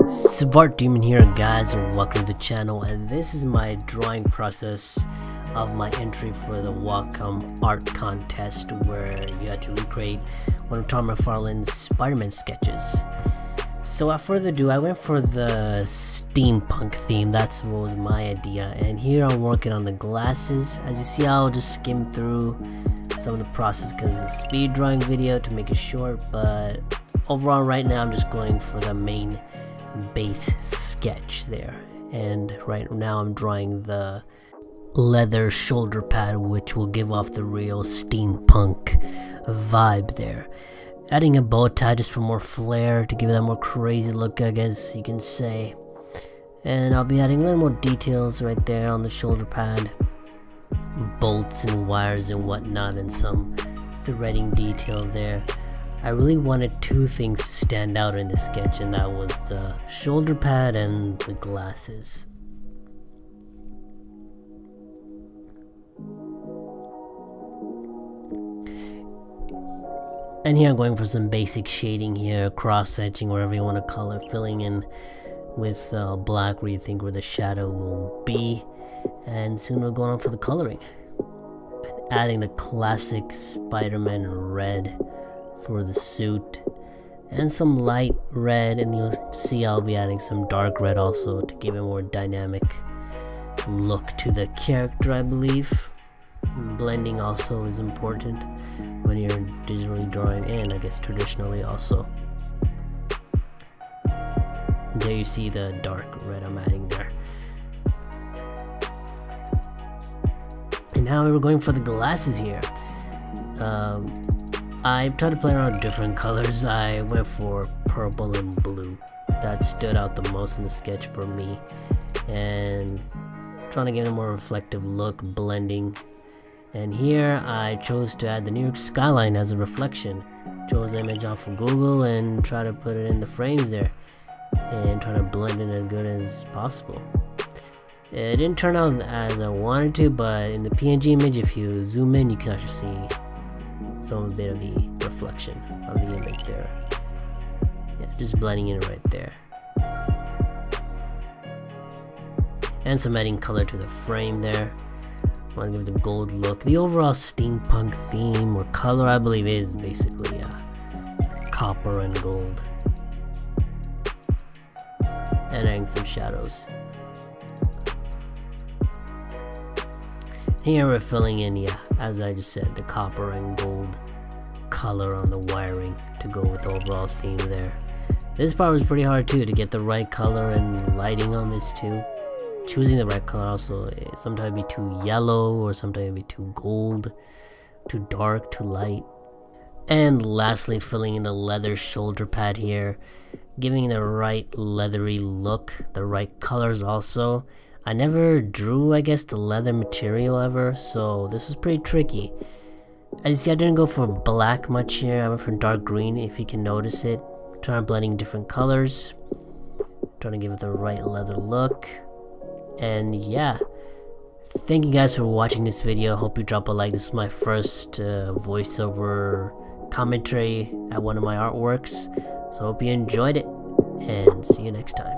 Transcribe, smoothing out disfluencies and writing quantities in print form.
Svart Demon here, guys, and welcome to the channel. And this is my drawing process of my entry for the Wacom art contest, where you had to recreate one of Todd McFarlane's Spider-Man sketches. So without further ado, I went for the steampunk theme. That's what was my idea, and here I'm working on the glasses. As you see, I'll just skim through some of the process because it's a speed drawing video to make it short, but overall right now I'm just going for the main base sketch there. And right now I'm drawing the leather shoulder pad, which will give off the real steampunk vibe there. Adding a bow tie just for more flair, to give it that more crazy look, I guess you can say. And I'll be adding a little more details right there on the shoulder pad, bolts and wires and whatnot, and some threading detail there. I really wanted two things to stand out in the sketch, and that was the shoulder pad and the glasses. And here I'm going for some basic shading here, cross-hatching, wherever you want to color, filling in with black where you think where the shadow will be, and soon we're going on for the coloring. And adding the classic Spider-Man red for the suit, and some light red, and you'll see I'll be adding some dark red also to give a more dynamic look to the character, I believe. Blending also is important when you're digitally drawing, and I guess traditionally also. There you see the dark red I'm adding there. And now we're going for the glasses here. I tried to play around with different colors. I went for purple and blue. That stood out the most in the sketch for me, and trying to get a more reflective look, blending. And here I chose to add the New York skyline as a reflection. Chose the image off of Google and try to put it in the frames there, and try to blend it as good as possible. It didn't turn out as I wanted to, but in the PNG image, if you zoom in, you can actually see some bit of the reflection of the image there. Yeah, just blending it right there. And some adding color to the frame there. Want to give the gold look. The overall steampunk theme or color, I believe, is basically copper and gold. And adding some shadows. Here we're filling in, as I just said, the copper and gold color on the wiring to go with the overall theme there. This part was pretty hard too, to get the right color and lighting on this too. Choosing the right color also, sometimes it'd be too yellow, or sometimes it'd be too gold, too dark, too light. And lastly, filling in the leather shoulder pad here, giving the right leathery look, the right colors also. I never drew, I guess, the leather material ever, so this was pretty tricky. As you see, I didn't go for black much here. I went for dark green, if you can notice it. Trying blending different colors, trying to give it the right leather look. And yeah, thank you guys for watching this video. Hope you drop a like. This is my first voiceover commentary at one of my artworks, so hope you enjoyed it, and see you next time.